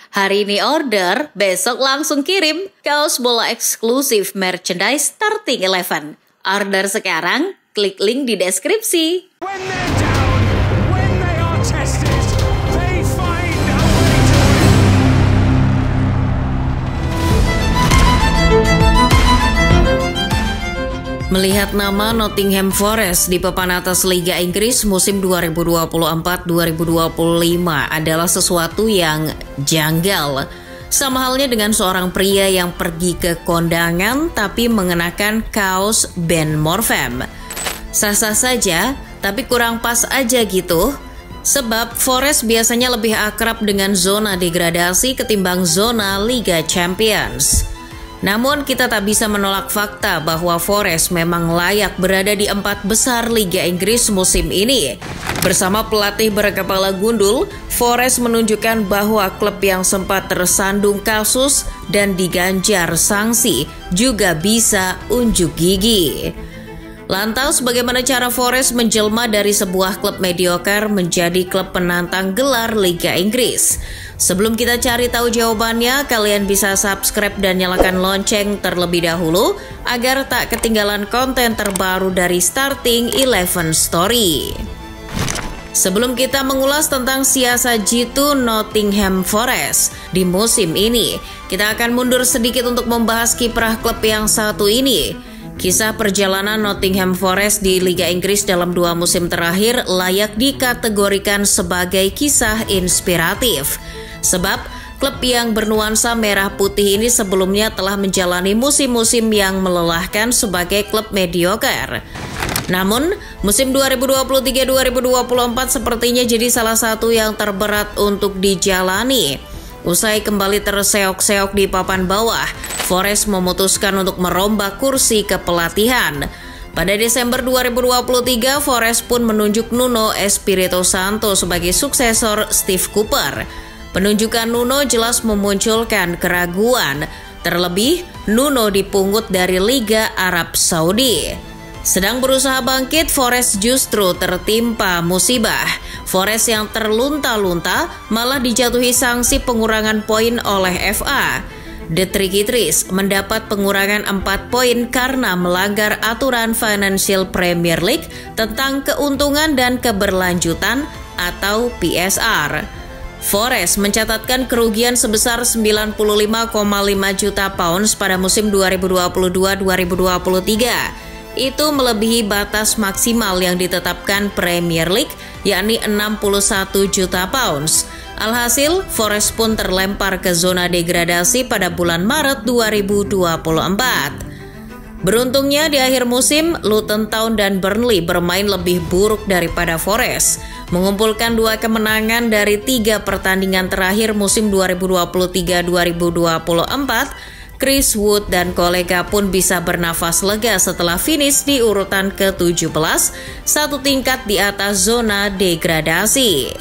Hari ini order, besok langsung kirim. Kaos bola eksklusif merchandise Starting 11. Order sekarang, klik link di deskripsi. Melihat nama Nottingham Forest di papan atas Liga Inggris musim 2024-2025 adalah sesuatu yang janggal. Sama halnya dengan seorang pria yang pergi ke kondangan tapi mengenakan kaos band Morfem. Sah-sah saja, tapi kurang pas aja gitu. Sebab Forest biasanya lebih akrab dengan zona degradasi ketimbang zona Liga Champions. Namun kita tak bisa menolak fakta bahwa Forest memang layak berada di 4 besar Liga Inggris musim ini. Bersama pelatih berkepala gundul, Forest menunjukkan bahwa klub yang sempat tersandung kasus dan diganjar sanksi juga bisa unjuk gigi. Lantas bagaimana cara Forest menjelma dari sebuah klub mediocre menjadi klub penantang gelar Liga Inggris? Sebelum kita cari tahu jawabannya, kalian bisa subscribe dan nyalakan lonceng terlebih dahulu agar tak ketinggalan konten terbaru dari Starting 11 Story. Sebelum kita mengulas tentang siasat jitu Nottingham Forest di musim ini, kita akan mundur sedikit untuk membahas kiprah klub yang satu ini. Kisah perjalanan Nottingham Forest di Liga Inggris dalam 2 musim terakhir layak dikategorikan sebagai kisah inspiratif. Sebab klub yang bernuansa merah putih ini sebelumnya telah menjalani musim-musim yang melelahkan sebagai klub mediocre. Namun, musim 2023-2024 sepertinya jadi salah satu yang terberat untuk dijalani. Usai kembali terseok-seok di papan bawah, Forest memutuskan untuk merombak kursi kepelatihan. Pada Desember 2023, Forest pun menunjuk Nuno Espirito Santo sebagai suksesor Steve Cooper. Penunjukan Nuno jelas memunculkan keraguan, terlebih Nuno dipungut dari Liga Arab Saudi. Sedang berusaha bangkit, Forest justru tertimpa musibah. Forest yang terlunta-lunta malah dijatuhi sanksi pengurangan poin oleh FA. The Tricky-Trees mendapat pengurangan 4 poin karena melanggar aturan Financial Premier League tentang keuntungan dan keberlanjutan atau PSR. Forest mencatatkan kerugian sebesar 95,5 juta pounds pada musim 2022-2023. Itu melebihi batas maksimal yang ditetapkan Premier League, yakni 61 juta pounds. Alhasil, Forest pun terlempar ke zona degradasi pada bulan Maret 2024. Beruntungnya di akhir musim, Luton Town dan Burnley bermain lebih buruk daripada Forest. Mengumpulkan 2 kemenangan dari 3 pertandingan terakhir musim 2023-2024, Chris Wood dan kolega pun bisa bernafas lega setelah finish di urutan ke-17, 1 tingkat di atas zona degradasi.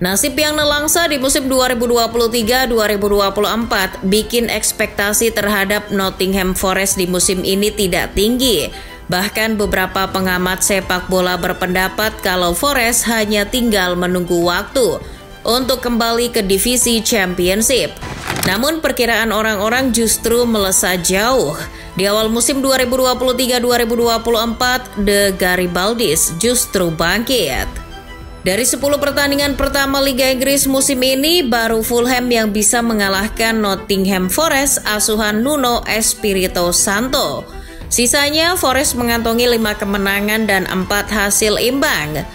Nasib yang nelangsa di musim 2023-2024 bikin ekspektasi terhadap Nottingham Forest di musim ini tidak tinggi. Bahkan beberapa pengamat sepak bola berpendapat kalau Forest hanya tinggal menunggu waktu untuk kembali ke divisi Championship. Namun perkiraan orang-orang justru melesat jauh. Di awal musim 2023-2024, The Garibaldis justru bangkit. Dari 10 pertandingan pertama Liga Inggris musim ini, baru Fulham yang bisa mengalahkan Nottingham Forest asuhan Nuno Espirito Santo. Sisanya Forest mengantongi 5 kemenangan dan 4 hasil imbang.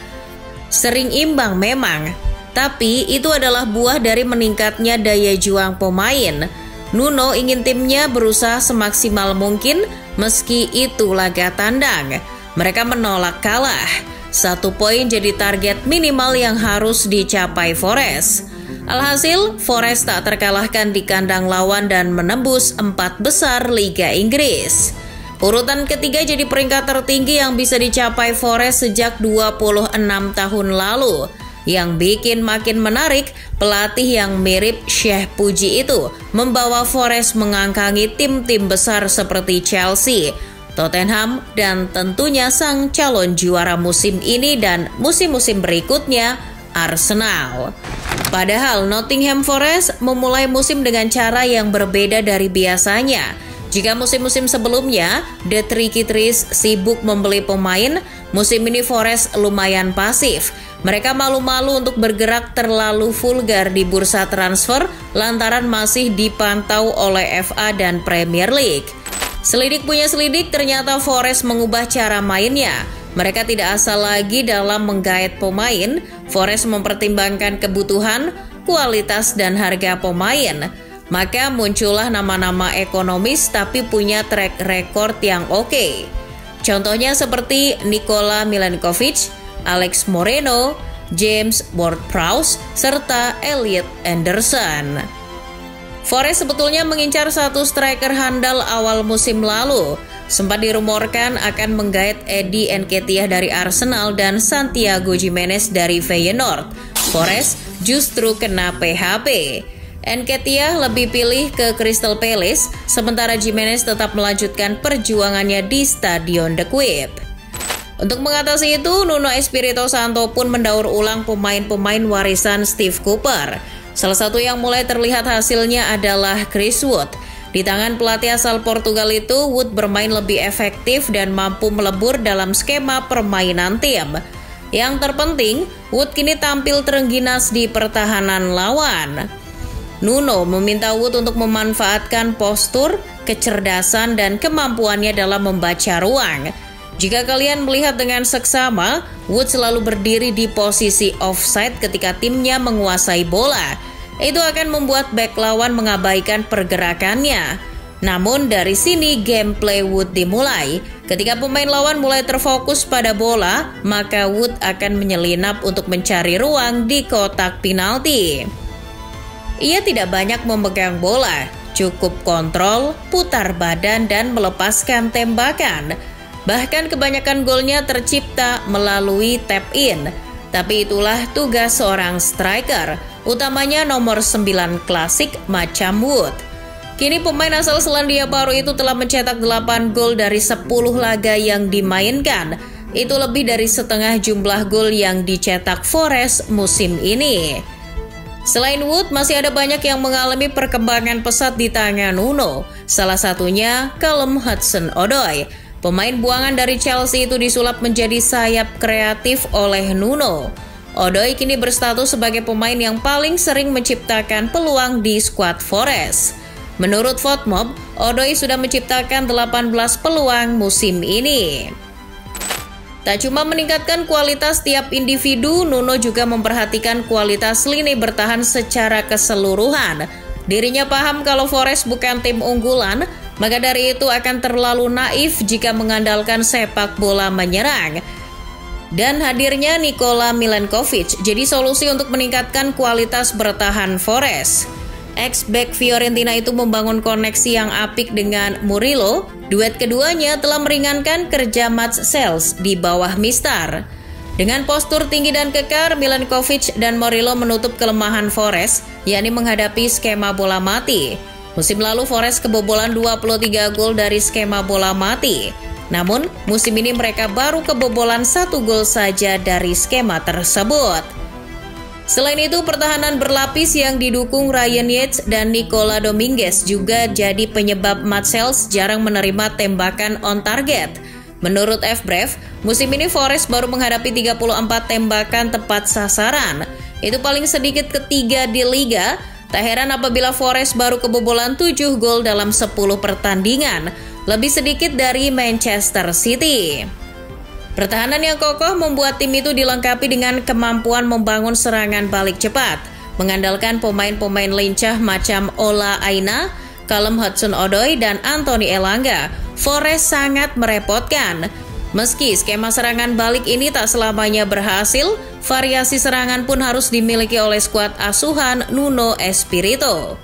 Sering imbang memang, tapi itu adalah buah dari meningkatnya daya juang pemain. Nuno ingin timnya berusaha semaksimal mungkin meski itu laga tandang. Mereka menolak kalah. 1 poin jadi target minimal yang harus dicapai Forest. Alhasil, Forest tak terkalahkan di kandang lawan dan menembus 4 besar Liga Inggris. Urutan ketiga jadi peringkat tertinggi yang bisa dicapai Forest sejak 26 tahun lalu. Yang bikin makin menarik, pelatih yang mirip Sheikh Puji itu membawa Forest mengangkangi tim-tim besar seperti Chelsea, Tottenham, dan tentunya sang calon juara musim ini dan musim-musim berikutnya, Arsenal. Padahal Nottingham Forest memulai musim dengan cara yang berbeda dari biasanya. Jika musim-musim sebelumnya, The Tricky Trees sibuk membeli pemain, musim ini Forest lumayan pasif. Mereka malu-malu untuk bergerak terlalu vulgar di bursa transfer lantaran masih dipantau oleh FA dan Premier League. Selidik punya selidik, ternyata Forest mengubah cara mainnya. Mereka tidak asal lagi dalam menggait pemain. Forest mempertimbangkan kebutuhan, kualitas, dan harga pemain. Maka muncullah nama-nama ekonomis tapi punya track record yang oke. Contohnya seperti Nikola Milenkovic, Alex Moreno, James Ward-Prowse, serta Elliot Anderson. Forest sebetulnya mengincar satu striker handal awal musim lalu. Sempat dirumorkan akan menggait Eddie Nketiah dari Arsenal dan Santiago Gimenez dari Feyenoord. Forest justru kena PHP. Nketiah lebih pilih ke Crystal Palace, sementara Gimenez tetap melanjutkan perjuangannya di Stadion The Kuip. Untuk mengatasi itu, Nuno Espirito Santo pun mendaur ulang pemain-pemain warisan Steve Cooper. Salah satu yang mulai terlihat hasilnya adalah Chris Wood. Di tangan pelatih asal Portugal itu, Wood bermain lebih efektif dan mampu melebur dalam skema permainan tim. Yang terpenting, Wood kini tampil terengginas di pertahanan lawan. Nuno meminta Wood untuk memanfaatkan postur, kecerdasan, dan kemampuannya dalam membaca ruang. Jika kalian melihat dengan seksama, Wood selalu berdiri di posisi offside ketika timnya menguasai bola. Itu akan membuat bek lawan mengabaikan pergerakannya. Namun dari sini gameplay Wood dimulai. Ketika pemain lawan mulai terfokus pada bola, maka Wood akan menyelinap untuk mencari ruang di kotak penalti. Ia tidak banyak memegang bola, cukup kontrol, putar badan, dan melepaskan tembakan. Bahkan kebanyakan golnya tercipta melalui tap in. Tapi itulah tugas seorang striker, utamanya nomor 9 klasik macam Wood. Kini pemain asal Selandia Baru itu telah mencetak 8 gol dari 10 laga yang dimainkan. Itu lebih dari setengah jumlah gol yang dicetak Forest musim ini. Selain Wood, masih ada banyak yang mengalami perkembangan pesat di tangan Nuno. Salah satunya Callum Hudson-Odoi. Pemain buangan dari Chelsea itu disulap menjadi sayap kreatif oleh Nuno. Odoi kini berstatus sebagai pemain yang paling sering menciptakan peluang di skuad Forest. Menurut FotMob, Odoi sudah menciptakan 18 peluang musim ini. Tak cuma meningkatkan kualitas tiap individu, Nuno juga memperhatikan kualitas lini bertahan secara keseluruhan. Dirinya paham kalau Forest bukan tim unggulan, maka dari itu akan terlalu naif jika mengandalkan sepak bola menyerang. Dan hadirnya Nikola Milenkovic jadi solusi untuk meningkatkan kualitas bertahan Forest. Ex-back Fiorentina itu membangun koneksi yang apik dengan Murillo. Duet keduanya telah meringankan kerja Mats Sels di bawah Mistar. Dengan postur tinggi dan kekar, Milenkovic dan Murillo menutup kelemahan Forest, yakni menghadapi skema bola mati. Musim lalu Forest kebobolan 23 gol dari skema bola mati. Namun, musim ini mereka baru kebobolan 1 gol saja dari skema tersebut. Selain itu, pertahanan berlapis yang didukung Ryan Yates dan Nicola Dominguez juga jadi penyebab Mats Sels jarang menerima tembakan on target. Menurut FBref, musim ini Forest baru menghadapi 34 tembakan tepat sasaran. Itu paling sedikit ketiga di liga. Tak heran apabila Forest baru kebobolan 7 gol dalam 10 pertandingan, lebih sedikit dari Manchester City. Pertahanan yang kokoh membuat tim itu dilengkapi dengan kemampuan membangun serangan balik cepat, mengandalkan pemain-pemain lincah macam Ola Aina, Callum Hudson-Odoi, dan Anthony Elanga. Forest sangat merepotkan. Meski skema serangan balik ini tak selamanya berhasil, variasi serangan pun harus dimiliki oleh skuad asuhan Nuno Espirito.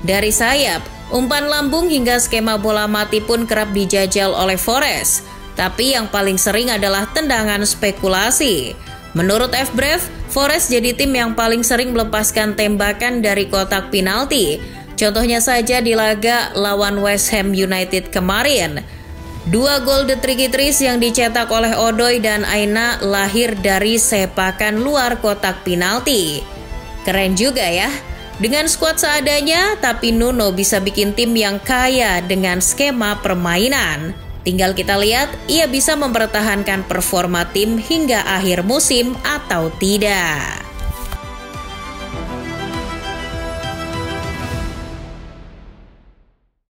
Dari sayap, umpan lambung hingga skema bola mati pun kerap dijajal oleh Forest. Tapi yang paling sering adalah tendangan spekulasi. Menurut FBref, Forest jadi tim yang paling sering melepaskan tembakan dari kotak penalti. Contohnya saja di laga lawan West Ham United kemarin. 2 gol The Tricky Trees yang dicetak oleh Odoi dan Aina lahir dari sepakan luar kotak penalti. Keren juga ya. Dengan skuad seadanya, tapi Nuno bisa bikin tim yang kaya dengan skema permainan. Tinggal kita lihat ia bisa mempertahankan performa tim hingga akhir musim atau tidak.